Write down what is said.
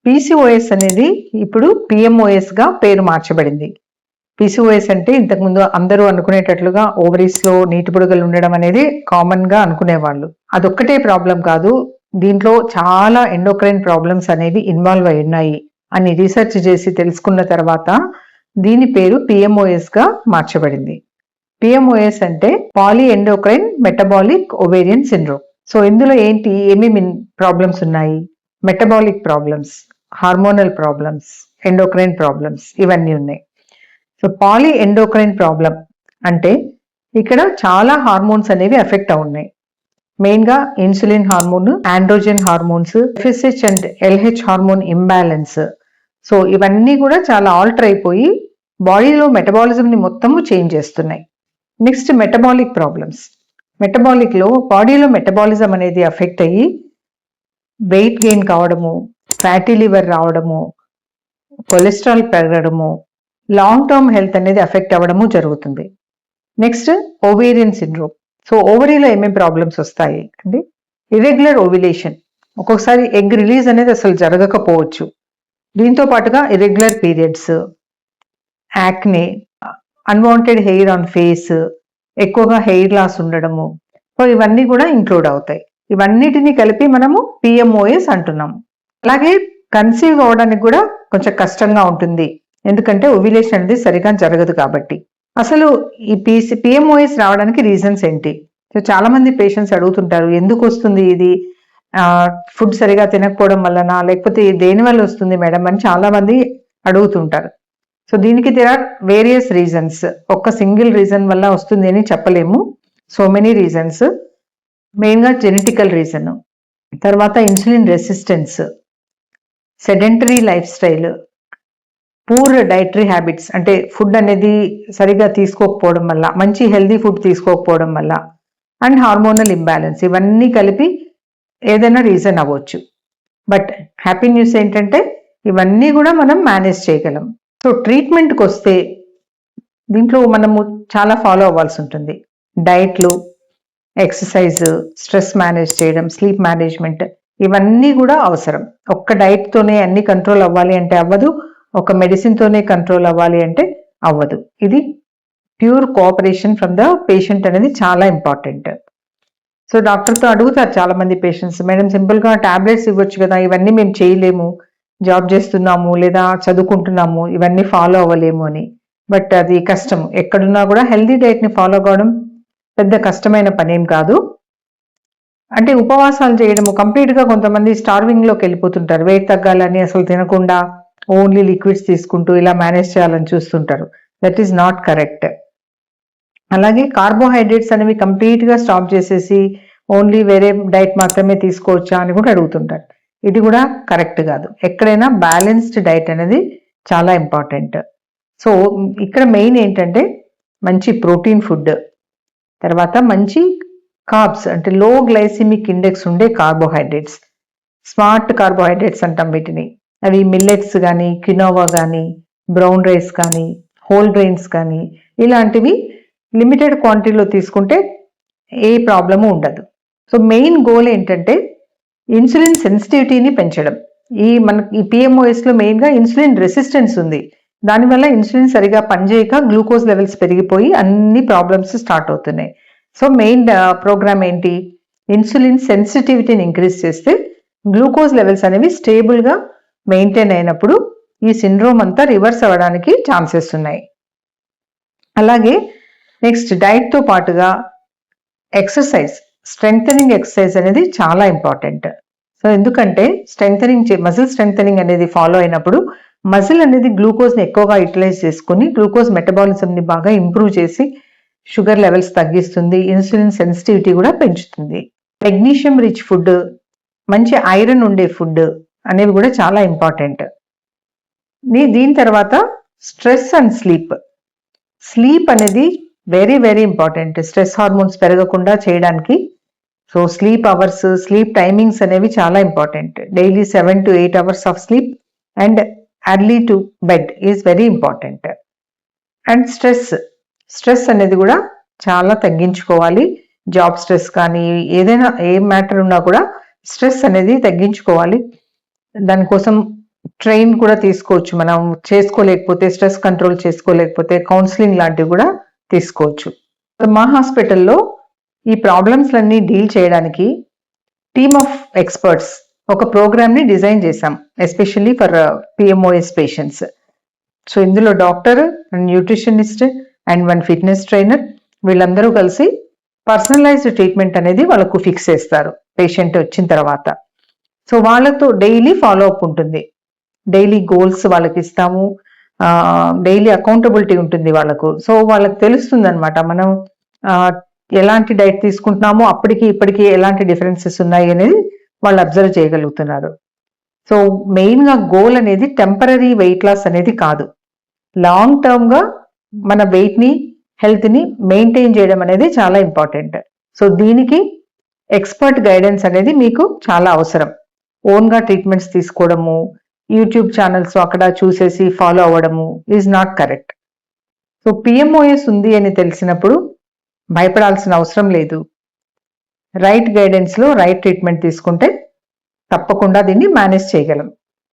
PCOS అనేది ఇప్పుడు పిఎంఓఎస్ గా పేరు మార్చబడింది. పీసీఓఎస్ అంటే ఇంతకుముందు అందరూ అనుకునేటట్లుగా ఓవరీస్ లో నీటి బుడగలు ఉండడం అనేది కామన్ గా అనుకునేవాళ్ళు. అదొక్కటే ప్రాబ్లం కాదు, దీంట్లో చాలా ఎండోక్రైన్ ప్రాబ్లమ్స్ అనేవి ఇన్వాల్వ్ అయి ఉన్నాయి అని రీసెర్చ్ చేసి తెలుసుకున్న తర్వాత దీని పేరు పిఎంఓఎస్ గా మార్చబడింది. పిఎంఓఎస్ అంటే poly endocrine metabolic ovarian syndrome. So ఇందులో ఏమేమి ప్రాబ్లమ్స్ ఉన్నాయి? Metabolic problems, hormonal problems, endocrine problems ఇవన్నీ ఉన్నాయి. సో పాలీ ఎండోక్రైన్ ప్రాబ్లం అంటే ఇక్కడ చాలా హార్మోన్స్ అనేవి ఎఫెక్ట్ అవున్నాయి. మెయిన్ గా insulin hormone, androgen hormones, FSH and LH hormone imbalance. So ఇవన్నీ కూడా చాలా ఆల్టర్ అయిపోయి బాడీలో మెటబాలిజం ని మొత్తము చేంజ్ చేస్తున్నాయి. Next metabolic problems. మెటబాలిక్ లో బాడీలో మెటబాలిజం అనేది అఫెక్ట్ అయ్యి వెయిట్ గెయిన్ కావడము, ఫ్యాటీ లివర్ రావడము, కొలెస్ట్రాల్ పెరగడము, లాంగ్ టర్మ్ హెల్త్ అనేది అఫెక్ట్ అవ్వడము జరుగుతుంది. Next ovarian syndrome. సో ఓవరీలో ఏమేమి ప్రాబ్లమ్స్ వస్తాయి అంటే ఇర్రెగ్యులర్ ఓవ్యులేషన్, ఒక్కొక్కసారి ఎగ్ రిలీజ్ అనేది అసలు జరగకపోవచ్చు. దీంతో పాటుగా irregular periods, acne, unwanted hair on face, ఎక్కువగా హెయిర్ లాస్ ఉండడము, సో ఇవన్నీ కూడా ఇంక్లూడ్ అవుతాయి. ఇవన్నిటిని కలిపి మనము పిఎంఓఎస్ అంటున్నాము. అలాగే కన్సీవ్ అవ్వడానికి కూడా కొంచెం కష్టంగా ఉంటుంది, ఎందుకంటే ఓవ్యులేషన్ అనేది సరిగా జరగదు కాబట్టి. అసలు ఈ పిఎంఓఎస్ రావడానికి రీజన్స్ ఏంటి? సో చాలా మంది పేషెంట్స్ అడుగుతుంటారు, ఎందుకు వస్తుంది ఇది? ఫుడ్ సరిగా తినకపోవడం వల్లనా, లేకపోతే దేని వల్ల వస్తుంది మేడం అని చాలా మంది అడుగుతుంటారు. సో దీనికి దేర్ ఆర్ వేరియస్ రీజన్స్. ఒక్క సింగిల్ రీజన్ వల్ల వస్తుంది అని చెప్పలేము. So many reasons. మెయిన్గా జెనెటికల్ రీజన్, తర్వాత insulin resistance, sedentary life style, poor dietary habits అంటే ఫుడ్ అనేది సరిగా తీసుకోకపోవడం వల్ల, మంచి హెల్దీ ఫుడ్ తీసుకోకపోవడం వల్ల, అండ్ హార్మోనల్ ఇంబ్యాలెన్స్, ఇవన్నీ కలిపి ఏదైనా రీజన్ అవ్వచ్చు. బట్ హ్యాపీ న్యూస్ ఏంటంటే ఇవన్నీ కూడా మనం మేనేజ్ చేయగలం. సో ట్రీట్మెంట్కి వస్తే దీంట్లో మనము చాలా ఫాలో అవ్వాల్సి ఉంటుంది. డైట్లు, ఎక్సర్సైజ్, స్ట్రెస్ మేనేజ్ చేయడం, స్లీప్ మేనేజ్మెంట్, ఇవన్నీ కూడా అవసరం. ఒక్క డైట్తోనే అన్ని కంట్రోల్ అవ్వాలి అంటే అవ్వదు, ఒక మెడిసిన్తోనే కంట్రోల్ అవ్వాలి అంటే అవ్వదు. ఇది pure cooperation from the patient అనేది చాలా ఇంపార్టెంట్. సో డాక్టర్తో అడుగుతారు చాలా మంది పేషెంట్స్, మేడం సింపుల్గా టాబ్లెట్స్ ఇవ్వచ్చు కదా, ఇవన్నీ మేము చేయలేము, జాబ్ చేస్తున్నాము లేదా చదువుకుంటున్నాము, ఇవన్నీ ఫాలో అవ్వలేము అని. బట్ అది కష్టం. ఎక్కడున్నా కూడా హెల్దీ డైట్ని ఫాలో కావడం పెద్ద కష్టమైన పనేం కాదు. అంటే ఉపవాసాలు చేయడము, కంప్లీట్గా కొంతమంది స్టార్వింగ్లోకి వెళ్ళిపోతుంటారు, వెయిట్ తగ్గాలని అసలు తినకుండా ఓన్లీ లిక్విడ్స్ తీసుకుంటూ ఇలా మేనేజ్ చేయాలని చూస్తుంటారు. That is not correct. అలాగే కార్బోహైడ్రేట్స్ అనేవి కంప్లీట్గా స్టాప్ చేసేసి ఓన్లీ వేరే డైట్ మాత్రమే తీసుకోవచ్చా అని కూడా అడుగుతుంటారు. ఇది కూడా కరెక్ట్ కాదు. ఎక్కడైనా బ్యాలెన్స్డ్ డైట్ అనేది చాలా ఇంపార్టెంట్. సో ఇక్కడ మెయిన్ ఏంటంటే మంచి ప్రోటీన్ ఫుడ్, తర్వాత మంచి కార్బ్స్ అంటే లో గ్లైసిమిక్ ఇండెక్స్ ఉండే కార్బోహైడ్రేట్స్, స్మార్ట్ కార్బోహైడ్రేట్స్ అంటాం వీటిని. అవి మిల్లెట్స్ కానీ, క్వినోవా కానీ, బ్రౌన్ రైస్ కానీ, హోల్ గ్రెయిన్స్ కానీ, ఇలాంటివి లిమిటెడ్ క్వాంటిటీలో తీసుకుంటే ఏ ప్రాబ్లము ఉండదు. సో మెయిన్ గోల్ ఏంటంటే ఇన్సులిన్ సెన్సిటివిటీని పెంచడం. మనకి ఈ పిఎంఓఎస్లో మెయిన్గా ఇన్సులిన్ రెసిస్టెన్స్ ఉంది. దానివల్ల ఇన్సులిన్ సరిగా పనిచేయక గ్లూకోజ్ లెవెల్స్ పెరిగిపోయి అన్ని ప్రాబ్లమ్స్ స్టార్ట్ అవుతున్నాయి. సో మెయిన్ ప్రోగ్రామ్ ఏంటి? ఇన్సులిన్ సెన్సిటివిటీని ఇంక్రీజ్ చేస్తే గ్లూకోజ్ లెవెల్స్ అనేవి స్టేబుల్గా మెయింటైన్ అయినప్పుడు ఈ సిండ్రోమ్ అంతా రివర్స్ అవ్వడానికి ఛాన్సెస్ ఉన్నాయి. అలాగే నెక్స్ట్ డైట్తో పాటుగా ఎక్సర్సైజ్, స్ట్రెంగ్థనింగ్ ఎక్సర్సైజ్ అనేది చాలా ఇంపార్టెంట్. సో ఎందుకంటే మజిల్ స్ట్రెంగ్థనింగ్ అనేది ఫాలో అయినప్పుడు మజిల్ అనేది గ్లూకోజ్ని ఎక్కువగా యూటిలైజ్ చేసుకుని గ్లూకోజ్ మెటబాలిజంని బాగా ఇంప్రూవ్ చేసి షుగర్ లెవెల్స్ తగ్గిస్తుంది, ఇన్సులిన్ సెన్సిటివిటీ కూడా పెంచుతుంది. మెగ్నీషియం రిచ్ ఫుడ్, మంచి ఐరన్ ఉండే ఫుడ్ అనేవి కూడా చాలా ఇంపార్టెంట్. దీని తర్వాత స్ట్రెస్ అండ్ స్లీప్ అనేది very very important stress hormones పెరగకుండా చేయడానికి. So sleep hours, sleep timings అనేవి చాలా important. Daily 7 to 8 hours of sleep and early to bed is very important. And stress అనేది కూడా చాలా తగ్గించుకోవాలి. జాబ్ స్ట్రెస్ కానీ ఏదైనా ఏ మ్యాటర్ ఉన్నా కూడా స్ట్రెస్ అనేది తగ్గించుకోవాలి. దానికోసం ట్రైన్ కూడా తీసుకోవచ్చు. మనం చేసుకోలేకపోతే, స్ట్రెస్ కంట్రోల్ చేసుకోలేకపోతే కౌన్సిలింగ్ లాంటివి కూడా తీసుకోవచ్చు. మా హాస్పిటల్లో ఈ ప్రాబ్లమ్స్‌లన్నీ డీల్ చేయడానికి టీమ్ ఆఫ్ ఎక్స్పర్ట్స్ ఒక ప్రోగ్రామ్‌ని డిజైన్ చేశాం. Especially for PMOS patients. So ఇందులో doctor, nutritionist and 1 fitness trainer వీళ్ళందరూ కలిసి పర్సనలైజ్డ్ ట్రీట్మెంట్ అనేది వాళ్ళకు ఫిక్స్ చేస్తారు పేషెంట్ వచ్చిన తర్వాత. సో వాళ్ళతో డైలీ ఫాలో అప్ ఉంటుంది. డైలీ గోల్స్ వాళ్ళకి ఇస్తాము. డైలీ అకౌంటబిలిటీ ఉంటుంది వాళ్ళకు. సో వాళ్ళకి తెలుస్తుందన్నమాట మనం ఎలాంటి డైట్ తీసుకుంటున్నామో అప్పటికి ఇప్పటికి ఎలాంటి డిఫరెన్సెస్ ఉన్నాయి అనేది వాళ్ళు అబ్జర్వ్ చేయగలుగుతున్నారు. సో మెయిన్గా గోల్ అనేది టెంపరరీ వెయిట్ లాస్ అనేది కాదు, లాంగ్ టర్మ్గా మన వెయిట్ని, హెల్త్ని మెయింటైన్ చేయడం అనేది చాలా ఇంపార్టెంట్. సో దీనికి ఎక్స్పర్ట్ గైడెన్స్ అనేది మీకు చాలా అవసరం. ఓన్గా ట్రీట్మెంట్స్ తీసుకోవడము, యూట్యూబ్ ఛానల్స్ అక్కడ చూసేసి ఫాలో అవ్వడము is not correct. So PMOS ఉంది అని తెలిసినప్పుడు భయపడాల్సిన అవసరం లేదు. రైట్ గైడెన్స్లో రైట్ ట్రీట్మెంట్ తీసుకుంటే తప్పకుండా దీన్ని మేనేజ్ చేయగలం.